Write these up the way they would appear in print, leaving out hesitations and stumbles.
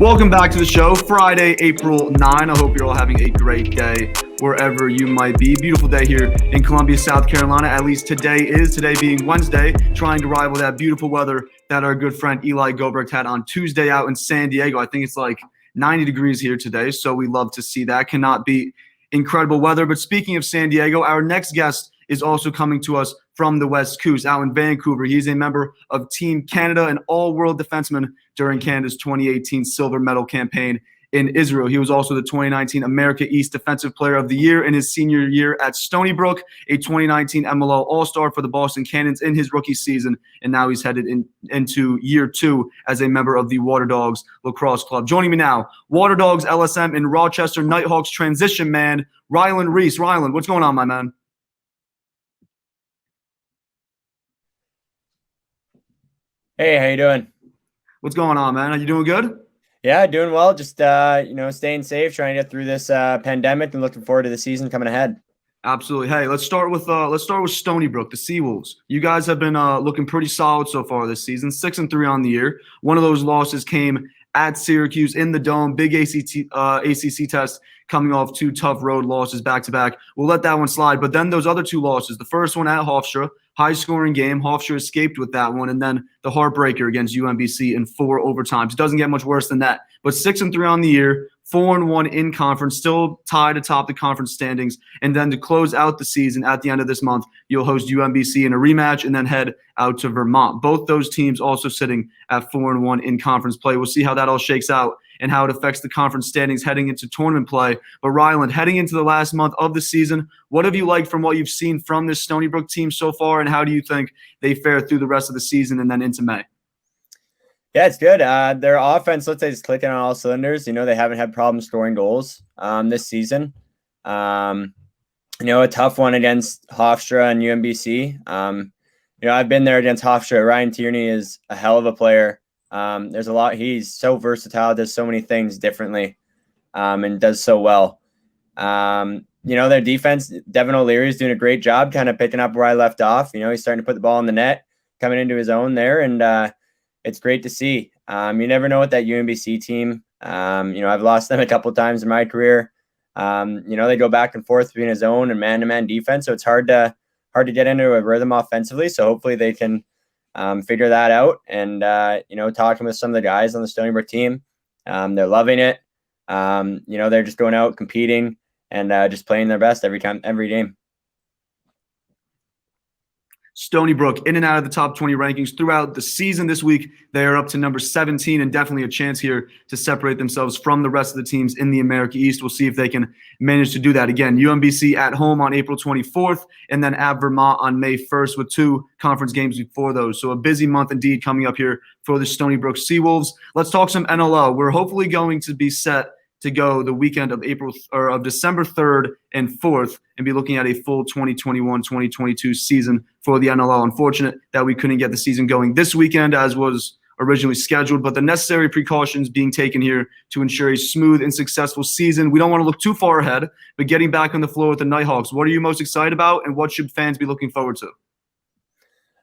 Welcome back to the show. Friday, April 9. I hope you're all having a great day wherever you might be. Beautiful day here in Columbia, South Carolina. At least today being Wednesday, trying to rival that beautiful weather that our good friend Eli Gobrecht had on Tuesday out in San Diego. I think it's like 90 degrees here today, so we love to see that. Cannot beat incredible weather. But speaking of San Diego, our next guest is also coming to us from the West Coast, out in Vancouver. He's a member of Team Canada, an all-world defenseman during Canada's 2018 silver medal campaign in Israel. He was also the 2019 America East Defensive Player of the Year in his senior year at Stony Brook, a 2019 MLL All-Star for the Boston Cannons in his rookie season, and now he's headed into year 2 as a member of the Waterdogs Lacrosse Club. Joining me now, Waterdogs LSM and Rochester Knighthawks transition man, Ryland Rees. Ryland, what's going on, my man? Hey, how you doing? What's going on, man? Are you doing good? Yeah, doing well. Just staying safe, trying to get through this pandemic, and looking forward to the season coming ahead. Absolutely. Hey, let's start with Stony Brook, the Seawolves. You guys have been looking pretty solid so far this season, 6-3 on the year. One of those losses came at Syracuse in the Dome, big ACC test, coming off 2 tough road losses back to back. We'll let that one slide. But then those other 2 losses, the first one at Hofstra, high-scoring game. Hofstra escaped with that one, and then the heartbreaker against UMBC in 4 overtimes. It doesn't get much worse than that. But 6-3 on the year, 4-1 in conference, still tied atop the conference standings. And then to close out the season at the end of this month, you'll host UMBC in a rematch and then head out to Vermont. Both those teams also sitting at 4-1 in conference play. We'll see how that all shakes out and how it affects the conference standings heading into tournament play. But Ryland, heading into the last month of the season, what have you liked from what you've seen from this Stony Brook team so far, and how do you think they fare through the rest of the season and then into May? Yeah, it's good. Their offense, let's say, is clicking on all cylinders. They haven't had problems scoring goals this season. A tough one against Hofstra and UMBC. I've been there against Hofstra. Ryan Tierney is a hell of a player. There's a lot. He's so versatile, does so many things differently, and does so well. Their defense, Devin O'Leary is doing a great job kind of picking up where I left off. He's starting to put the ball in the net, coming into his own there, and it's great to see. You never know with that UMBC team. I've lost them a couple of times in my career. They go back and forth between his own and man-to-man defense, so it's hard to get into a rhythm offensively. So hopefully they can figure that out. And talking with some of the guys on the Stony Brook team, they're loving it. They're just going out competing and just playing their best every game. Stony Brook in and out of the top 20 rankings throughout the season. This week, they are up to number 17 and definitely a chance here to separate themselves from the rest of the teams in the America East. We'll see if they can manage to do that. Again, UMBC at home on April 24th and then at Vermont on May 1st with 2 conference games before those. So a busy month indeed coming up here for the Stony Brook Seawolves. Let's talk some NLL. We're hopefully going to be set to go the weekend of December 3rd and 4th and be looking at a full 2021-2022 season for the NLL. Unfortunate that we couldn't get the season going this weekend as was originally scheduled, but the necessary precautions being taken here to ensure a smooth and successful season. We don't want to look too far ahead, but getting back on the floor with the Knighthawks, what are you most excited about and what should fans be looking forward to?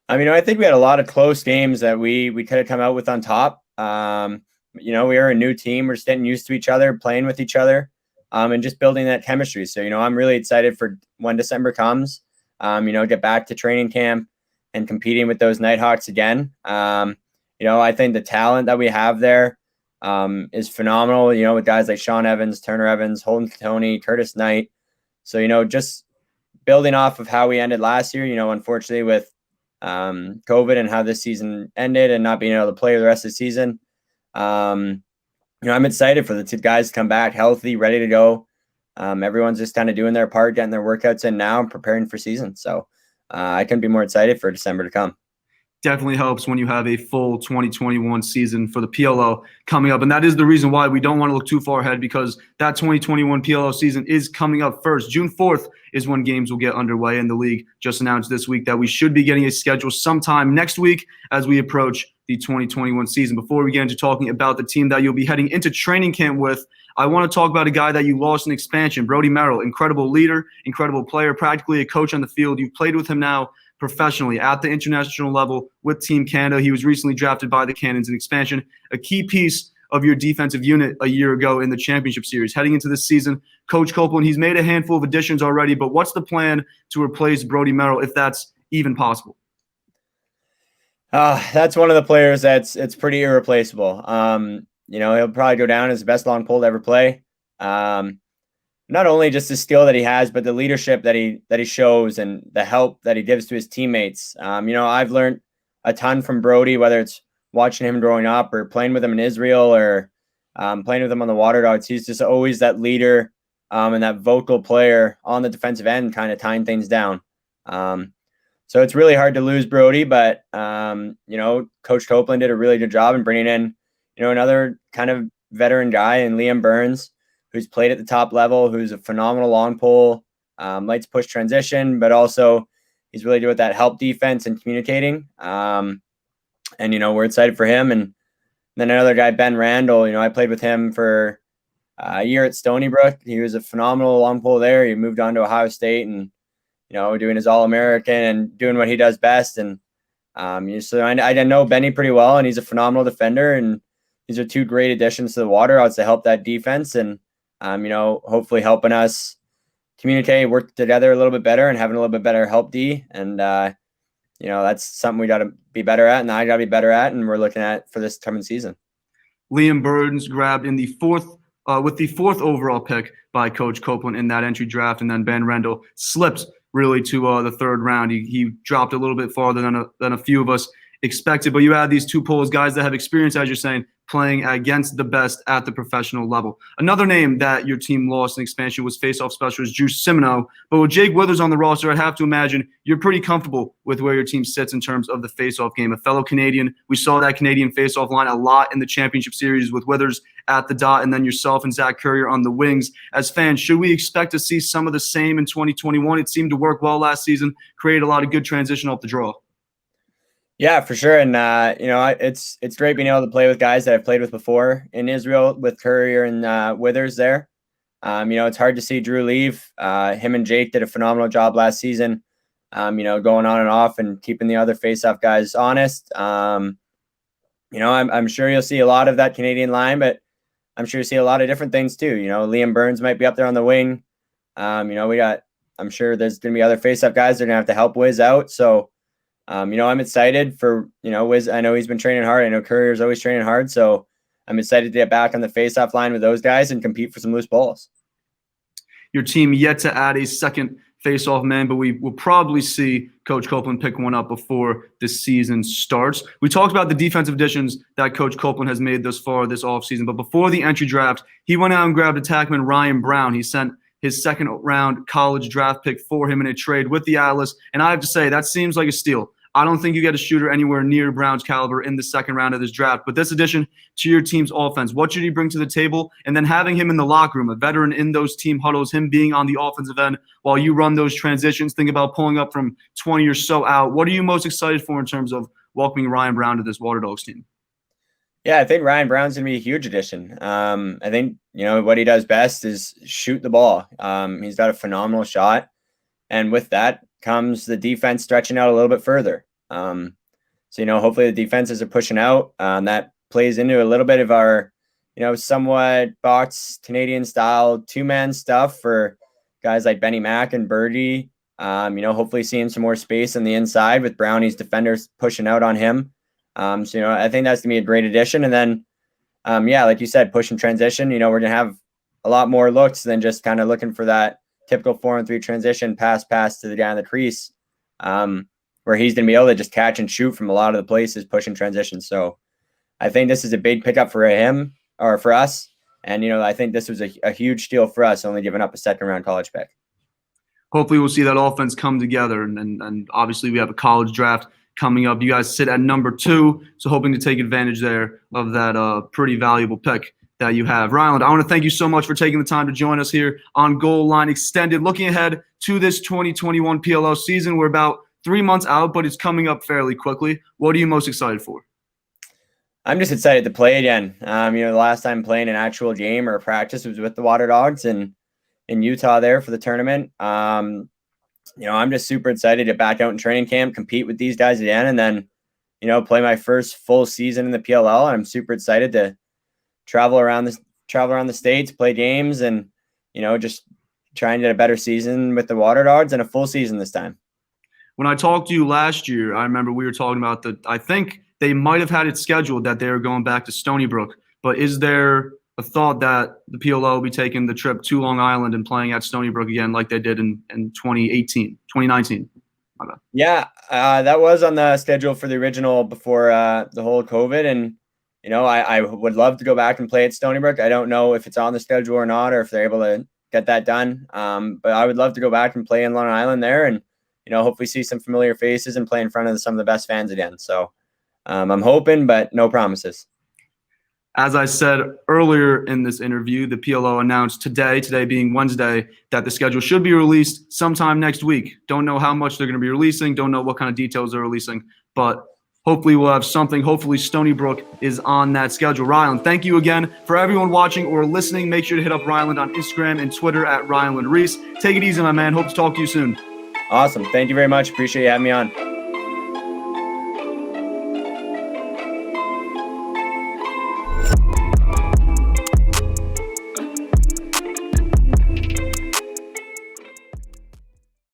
I think we had a lot of close games that we could have come out with on top. We are a new team. We're just getting used to each other, playing with each other, and just building that chemistry. So, I'm really excited for when December comes, get back to training camp and competing with those Knighthawks again. I think the talent that we have there is phenomenal, with guys like Sean Evans, Turner Evans, Holden Tony, Curtis Knight. So, just building off of how we ended last year, unfortunately with COVID and how this season ended and not being able to play the rest of the season. I'm excited for the 2 guys to come back healthy, ready to go. Everyone's just kind of doing their part, getting their workouts in now and preparing for season. So I couldn't be more excited for December to come. Definitely helps when you have a full 2021 season for the PLO coming up. And that is the reason why we don't want to look too far ahead, because that 2021 PLO season is coming up first. June 4th is when games will get underway, and the league just announced this week that we should be getting a schedule sometime next week as we approach the 2021 season. Before we get into talking about the team that you'll be heading into training camp with, I want to talk about a guy that you lost in expansion, Brody Merrill. Incredible leader, incredible player, practically a coach on the field. You've played with him now professionally at the international level with Team Canada. He was recently drafted by the Cannons in expansion, a key piece of your defensive unit a year ago in the championship series. Heading into this season, Coach Copeland, he's made a handful of additions already, but what's the plan to replace Brody Merrill, if that's even possible? That's one of the players it's pretty irreplaceable. He'll probably go down as the best long pole to ever play. Not only just the skill that he has, but the leadership that he shows and the help that he gives to his teammates. I've learned a ton from Brody, whether it's watching him growing up or playing with him in Israel or playing with him on the Waterdogs. He's just always that leader and that vocal player on the defensive end, kind of tying things down. So it's really hard to lose Brody, but Coach Copeland did a really good job in bringing in, another kind of veteran guy in Liam Burns, who's played at the top level, who's a phenomenal long pole, likes push transition, but also he's really good with that help defense and communicating. We're excited for him. And then another guy, Ben Randall, I played with him for a year at Stony Brook. He was a phenomenal long pole there. He moved on to Ohio State and, doing his All-American and doing what he does best. And so I know Benny pretty well, and he's a phenomenal defender. And these are two great additions to the Waterdogs to help that defense and, hopefully helping us communicate, work together a little bit better and having a little bit better help D. And, that's something we got to be better at and I got to be better at. And we're looking at for this coming season. Liam Burns grabbed in the fourth overall pick by Coach Copeland in that entry draft. And then Ben Randall slipped really to the third round. He dropped a little bit farther than a few of us expected. But you had these two poles, guys that have experience, as you're saying, playing against the best at the professional level. Another name that your team lost in expansion was faceoff specialist Drew Simino. But with Jake Withers on the roster, I'd have to imagine you're pretty comfortable with where your team sits in terms of the faceoff game. A fellow Canadian, we saw that Canadian faceoff line a lot in the championship series with Withers at the dot and then yourself and Zach Currier on the wings. As fans, should we expect to see some of the same in 2021? It seemed to work well last season, create a lot of good transition off the draw. Yeah, for sure. And, it's great being able to play with guys that I've played with before in Israel with Currier and Withers there. It's hard to see Drew leave. Him and Jake did a phenomenal job last season, going on and off and keeping the other faceoff guys honest. I'm sure you'll see a lot of that Canadian line, but I'm sure you see a lot of different things too. Liam Burns might be up there on the wing. I'm sure there's going to be other faceoff guys that are going to have to help Wiz out. So, I'm excited for, Wiz. I know he's been training hard. I know Courier's always training hard. So I'm excited to get back on the faceoff line with those guys and compete for some loose balls. Your team yet to add a second faceoff man, but we will probably see Coach Copeland pick one up before the season starts. We talked about the defensive additions that Coach Copeland has made thus far this offseason, but before the entry draft, he went out and grabbed attackman Ryan Brown. He sent his second-round college draft pick for him in a trade with the Atlas, and I have to say, that seems like a steal. I don't think you get a shooter anywhere near Brown's caliber in the second round of this draft. But this addition to your team's offense, what should he bring to the table? And then having him in the locker room, a veteran in those team huddles, him being on the offensive end while you run those transitions, think about pulling up from 20 or so out. What are you most excited for in terms of welcoming Ryan Brown to this Waterdogs team? Yeah, I think Ryan Brown's going to be a huge addition. I think, what he does best is shoot the ball. He's got a phenomenal shot. And with that comes the defense stretching out a little bit further. Hopefully the defenses are pushing out. That plays into a little bit of our, somewhat box Canadian style two-man stuff for guys like Benny Mack and Birdie. Hopefully seeing some more space on the inside with Brownie's defenders pushing out on him. I think that's gonna be a great addition. And then, like you said, push and transition. We're gonna have a lot more looks than just kind of looking for that typical 4-on-3 transition pass to the guy in the crease, where he's gonna be able to just catch and shoot from a lot of the places, push and transition. So I think this is a big pickup for him or for us. And I think this was a huge steal for us, only giving up a second-round college pick. Hopefully, we'll see that offense come together, and obviously we have a college draft coming up. You guys sit at number 2, so hoping to take advantage there of that pretty valuable pick that you have. Ryland, I want to thank you so much for taking the time to join us here on Goal Line Extended. Looking ahead to this 2021 PLL season, we're about 3 months out, but it's coming up fairly quickly. What are you most excited for? I'm just excited to play again. The last time playing an actual game or practice was with the Waterdogs and in Utah there for the tournament. I'm just super excited to back out in training camp, compete with these guys again, and then, play my first full season in the PLL. And I'm super excited to travel around the states, play games, and just try and get a better season with the Waterdogs and a full season this time. When I talked to you last year, I remember we were talking about I think they might have had it scheduled that they were going back to Stony Brook, but is there a thought that the PLO will be taking the trip to Long Island and playing at Stony Brook again like they did in 2019? Yeah, that was on the schedule for the original before the whole COVID. And, I would love to go back and play at Stony Brook. I don't know if it's on the schedule or not, or if they're able to get that done. But I would love to go back and play in Long Island there and, hopefully see some familiar faces and play in front of some of the best fans again. So I'm hoping, but no promises. As I said earlier in this interview, the PLO announced today being Wednesday, that the schedule should be released sometime next week. Don't know how much they're going to be releasing. Don't know what kind of details they're releasing, but hopefully we'll have something. Hopefully Stony Brook is on that schedule. Ryland, thank you again. For everyone watching or listening, make sure to hit up Ryland on Instagram and Twitter at Ryland Rees. Take it easy, my man. Hope to talk to you soon. Awesome. Thank you very much. Appreciate you having me on.